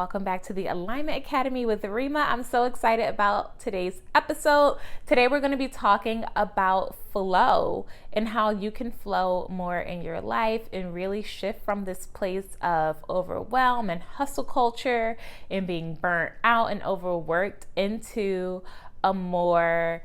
welcome back to the Alignment Academy with Reema. I'm so excited about today's episode. Today we're going to be talking about flow and how you can flow more in your life and really shift from this place of overwhelm and hustle culture and being burnt out and overworked into a more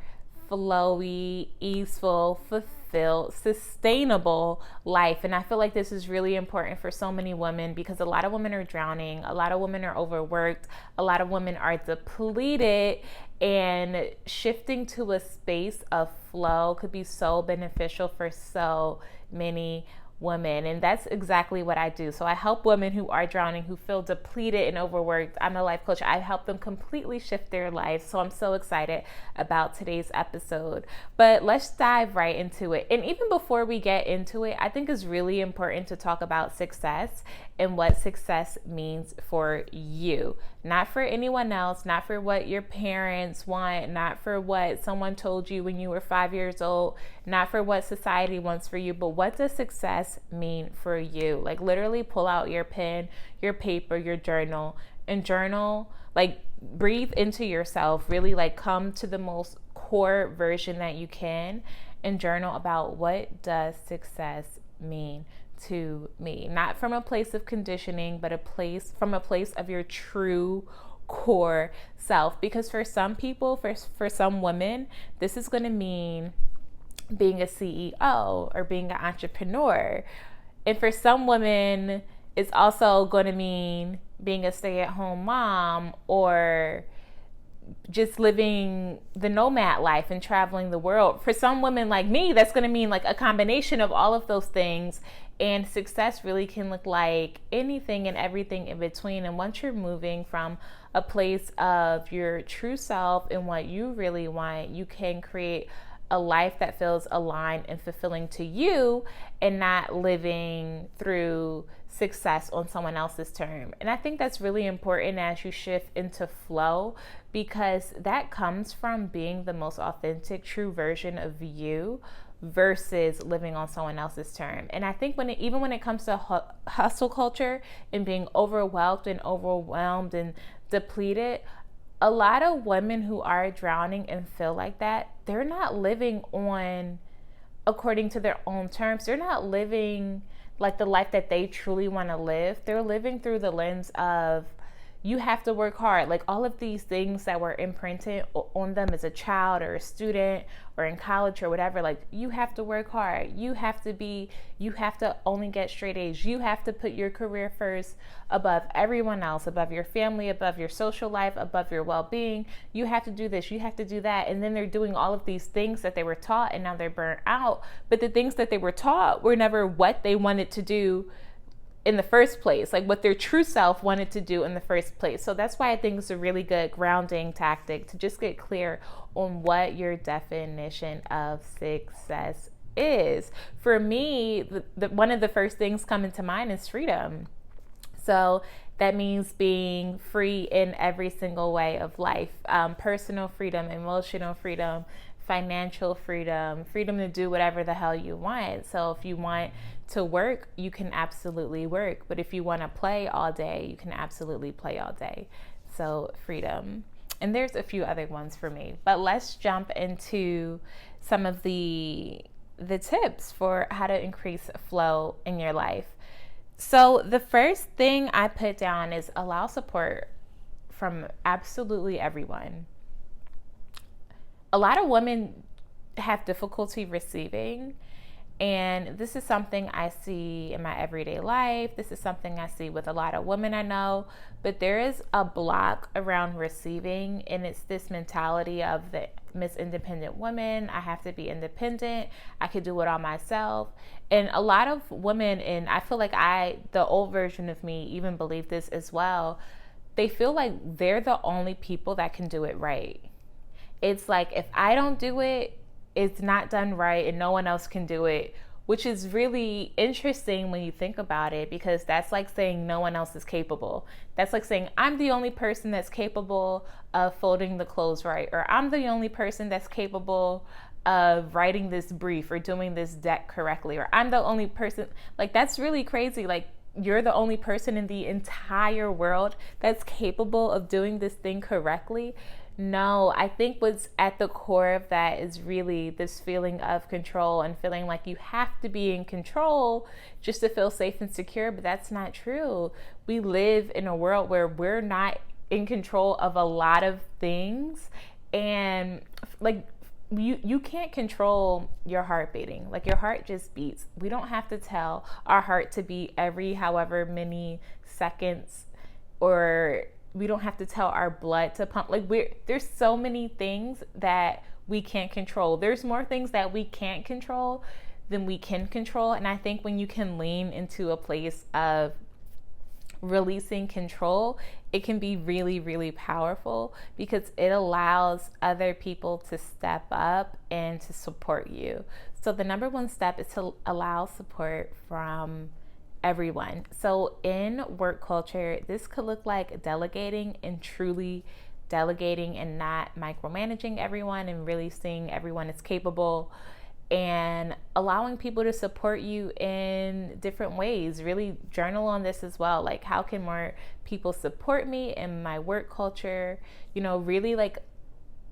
flowy, easeful, fulfilled, sustainable life. And I feel like this is really important for so many women because a lot of women are drowning, a lot of women are overworked, a lot of women are depleted, and shifting to a space of flow could be so beneficial for so many women. And that's exactly what I do. So I help women who are drowning, who feel depleted and overworked. I'm a life coach. I help them completely shift their life. So I'm so excited about today's episode. But let's dive right into it. And even before we get into it, I think it's really important to talk about success and what success means for you, not for anyone else, not for what your parents want, not for what someone told you when you were 5 years old, not for what society wants for you, but what does success mean for you? Like literally pull out your pen, your paper, your journal, and journal, like breathe into yourself, really like come to the most core version that you can and journal about what does success mean to me, not from a place of conditioning, but from a place of your true core self. Because for some people, for some women, this is going to mean being a CEO or being an entrepreneur. And for some women, it's also going to mean being a stay-at-home mom or just living the nomad life and traveling the world. For some women like me, that's going to mean like a combination of all of those things. And success really can look like anything and everything in between. And once you're moving from a place of your true self and what you really want, you can create a life that feels aligned and fulfilling to you and not living through success on someone else's term. And I think that's really important as you shift into flow, because that comes from being the most authentic, true version of you versus living on someone else's term. And I think even when it comes to hustle culture and being overwhelmed and depleted, a lot of women who are drowning and feel like that, they're not living on according to their own terms. They're not living like the life that they truly want to live. They're living through the lens of you have to work hard. Like all of these things that were imprinted on them as a child or a student or in college or whatever, like you have to work hard. You have to only get straight A's. You have to put your career first above everyone else, above your family, above your social life, above your well-being. You have to do this, you have to do that. And then they're doing all of these things that they were taught and now they're burnt out. But the things that they were taught were never what they wanted to do in the first place, like what their true self wanted to do in the first place. So that's why I think it's a really good grounding tactic to just get clear on what your definition of success is. For me, one of the first things coming to mind is freedom. So that means being free in every single way of life, personal freedom, emotional freedom, financial freedom, freedom to do whatever the hell you want. So if you want to work, you can absolutely work. But if you want to play all day, you can absolutely play all day. So freedom. And there's a few other ones for me. But let's jump into some of the tips for how to increase flow in your life. So the first thing I put down is allow support from absolutely everyone. A lot of women have difficulty receiving, and this is something I see in my everyday life. This is something I see with a lot of women I know, but there is a block around receiving, and it's this mentality of the Miss Independent Woman. I have to be independent. I could do it all myself. And a lot of women, and I feel like the old version of me even believe this as well, they feel like they're the only people that can do it right. It's like, if I don't do it, it's not done right and no one else can do it, which is really interesting when you think about it, because that's like saying no one else is capable. That's like saying I'm the only person that's capable of folding the clothes right, or I'm the only person that's capable of writing this brief or doing this deck correctly, or I'm the only person. Like, that's really crazy. Like, you're the only person in the entire world that's capable of doing this thing correctly. No, I think what's at the core of that is really this feeling of control and feeling like you have to be in control just to feel safe and secure, but that's not true. We live in a world where we're not in control of a lot of things, and like you can't control your heart beating. Like, your heart just beats. We don't have to tell our heart to beat every however many seconds, or we don't have to tell our blood to pump. Like, there's so many things that we can't control. There's more things that we can't control than we can control. And I think when you can lean into a place of releasing control, it can be really, really powerful, because it allows other people to step up and to support you. So the number one step is to allow support from everyone. So in work culture, this could look like delegating, and truly delegating, and not micromanaging everyone, and really seeing everyone as capable, and allowing people to support you in different ways. Really journal on this as well. Like, how can more people support me in my work culture? Really, like,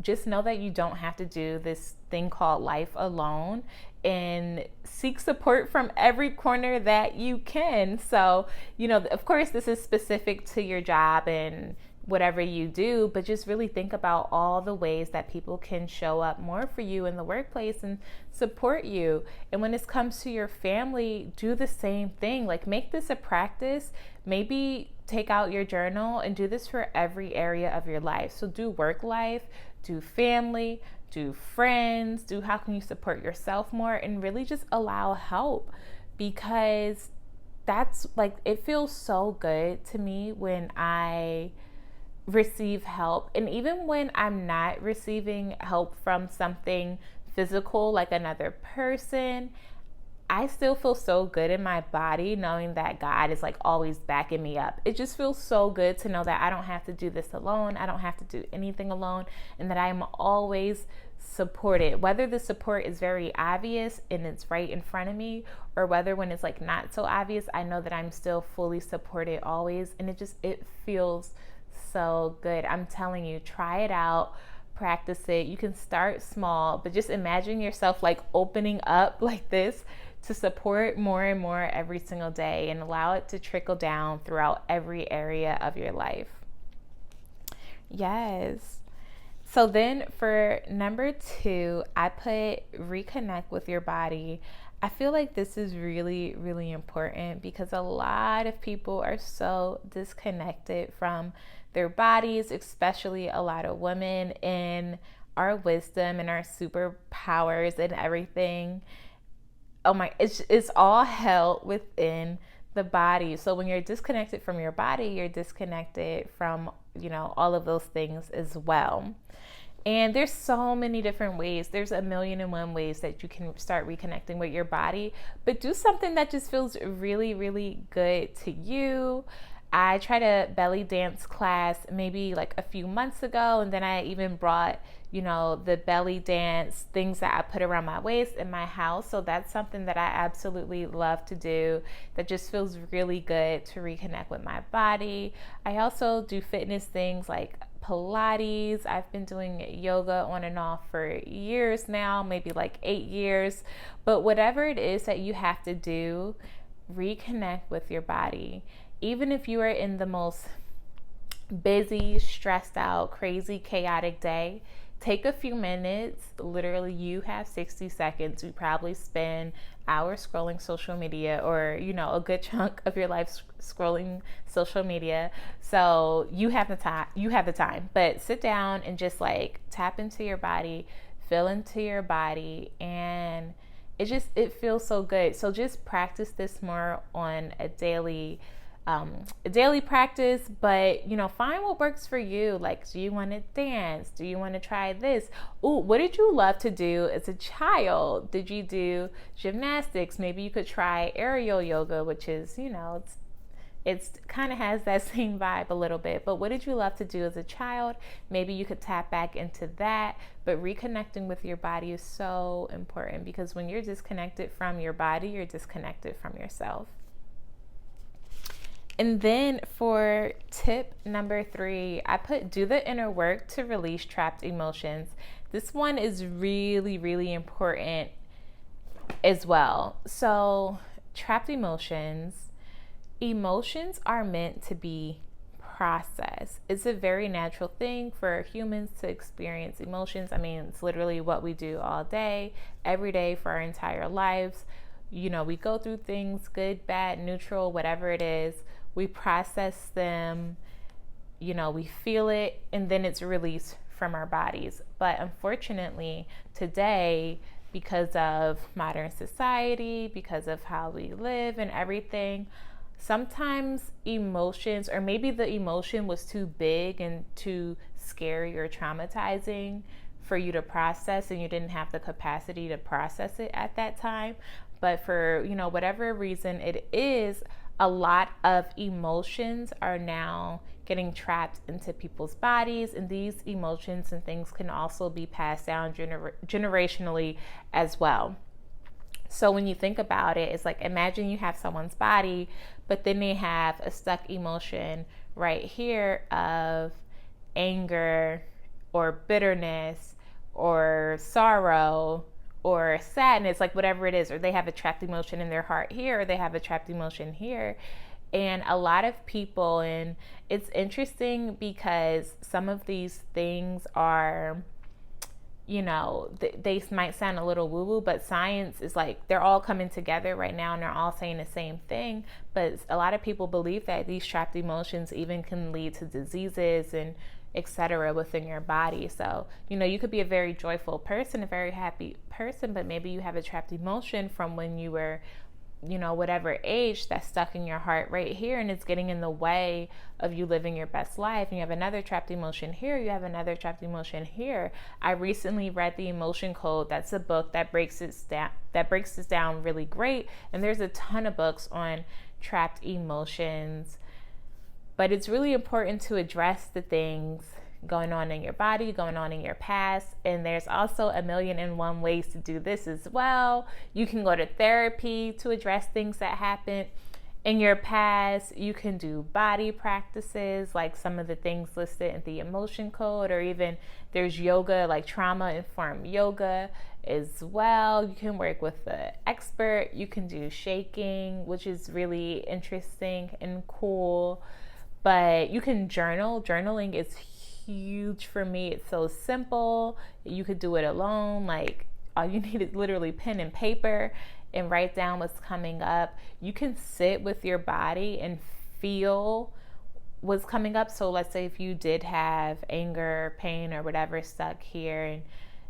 just know that you don't have to do this thing called life alone, and seek support from every corner that you can. So, of course, this is specific to your job and whatever you do, but just really think about all the ways that people can show up more for you in the workplace and support you. And when it comes to your family, do the same thing. Like, make this a practice. Maybe take out your journal and do this for every area of your life. So do work life, do family, do friends, do how can you support yourself more, and really just allow help, because that's like, it feels so good to me when I receive help. And even when I'm not receiving help from something physical, like another person, I still feel so good in my body knowing that God is like always backing me up. It just feels so good to know that I don't have to do this alone. I don't have to do anything alone, and that I'm always supported, whether the support is very obvious and it's right in front of me, or whether when it's like not so obvious, I know that I'm still fully supported always. And it feels so good. I'm telling you, try it out, practice it. You can start small, but just imagine yourself like opening up like this to support more and more every single day, and allow it to trickle down throughout every area of your life. Yes. So then for number 2, I put reconnect with your body. I feel like this is really, really important, because a lot of people are so disconnected from their bodies, especially a lot of women, in our wisdom and our superpowers and everything. Oh my, it's all held within the body. So when you're disconnected from your body, you're disconnected from, all of those things as well. And there's so many different ways. There's 1,000,001 ways that you can start reconnecting with your body, but do something that just feels really, really good to you. I tried a belly dance class maybe like a few months ago, and then I even brought, the belly dance things that I put around my waist in my house. So that's something that I absolutely love to do, that just feels really good to reconnect with my body. I also do fitness things like Pilates. I've been doing yoga on and off for years now, maybe like 8 years. But whatever it is that you have to do, reconnect with your body. Even if you are in the most busy, stressed out, crazy, chaotic day, take a few minutes. Literally, you have 60 seconds. You probably spend hours scrolling social media, or a good chunk of your life scrolling social media. So you have the time. But sit down and just like tap into your body, feel into your body, and it feels so good. So just practice this more on a daily practice, but find what works for you. Like, do you want to dance? Do you want to try this? Ooh, what did you love to do as a child? Did you do gymnastics? Maybe you could try aerial yoga, which is, it's kind of has that same vibe a little bit. But what did you love to do as a child? Maybe you could tap back into that. But reconnecting with your body is so important, because when you're disconnected from your body, you're disconnected from yourself. And then for tip number 3, I put do the inner work to release trapped emotions. This one is really, really important as well. So, trapped emotions. Emotions are meant to be processed. It's a very natural thing for humans to experience emotions. I mean, it's literally what we do all day, every day for our entire lives. You know, we go through things, good, bad, neutral, whatever it is. We process them, you know, we feel it, and then it's released from our bodies. But unfortunately, today, because of modern society, because of how we live and everything, sometimes emotions, or maybe the emotion was too big and too scary or traumatizing for you to process, and you didn't have the capacity to process it at that time. But for, you know, whatever reason it is, a lot of emotions are now getting trapped into people's bodies, and these emotions and things can also be passed down generationally as well. So when you think about it, it's like, imagine you have someone's body, but then they have a stuck emotion right here of anger or bitterness or sorrow or sadness, like whatever it is, or they have a trapped emotion in their heart here, or they have a trapped emotion here. And a lot of people, and it's interesting because some of these things are, you know, they might sound a little woo-woo, but science is like, they're all coming together right now and they're all saying the same thing. But a lot of people believe that these trapped emotions even can lead to diseases and etc. within your body. So, you know, you could be a very joyful person, a very happy person, but maybe you have a trapped emotion from when you were, you know, whatever age, that's stuck in your heart right here, and it's getting in the way of you living your best life. And you have another trapped emotion here, you have another trapped emotion here. I recently read The Emotion Code. That's a book that breaks this down really great. And there's a ton of books on trapped emotions. But it's really important to address the things going on in your body, going on in your past. And there's also 1,000,001 ways to do this as well. You can go to therapy to address things that happened in your past. You can do body practices, like some of the things listed in the Emotion Code, or even there's yoga, like trauma-informed yoga as well. You can work with the expert. You can do shaking, which is really interesting and cool. But you can journal. Journaling is huge for me. It's so simple. You could do it alone. Like, all you need is literally pen and paper and write down what's coming up. You can sit with your body and feel what's coming up. So let's say if you did have anger, pain, or whatever stuck here, and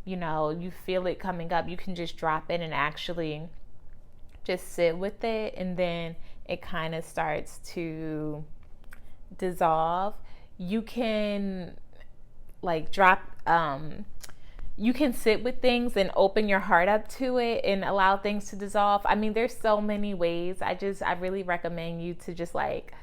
you know, you feel it coming up, you can just drop it and actually just sit with it, and then it kind of starts to dissolve. You can like you can sit with things and open your heart up to it and allow things to dissolve. I mean, there's so many ways. I really recommend you to just like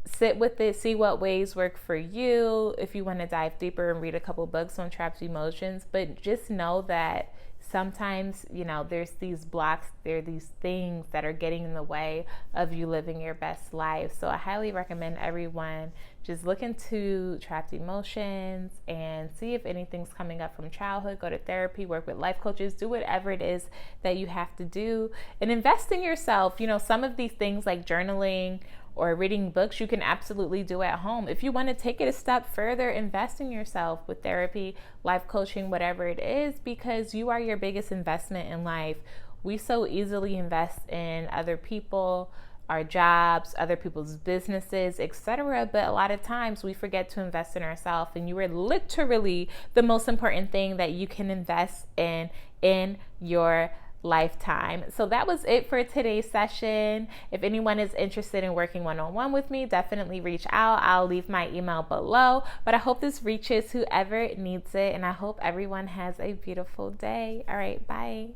sit with it, see what ways work for you. If you want to dive deeper and read a couple books on trapped emotions, but just know that sometimes, you know, there's these blocks, there are these things that are getting in the way of you living your best life. So I highly recommend everyone just look into trapped emotions and see if anything's coming up from childhood. Go to therapy, work with life coaches, do whatever it is that you have to do, and invest in yourself. You know, some of these things like journaling or reading books, you can absolutely do at home. If you want to take it a step further, invest in yourself with therapy, life coaching, whatever it is, because you are your biggest investment in life. We so easily invest in other people, our jobs, other people's businesses, etc. But a lot of times we forget to invest in ourselves, and you are literally the most important thing that you can invest in your lifetime. So that was it for today's session. If anyone is interested in working one-on-one with me, definitely reach out. I'll leave my email below. But I hope this reaches whoever needs it, and I hope everyone has a beautiful day. All right, bye.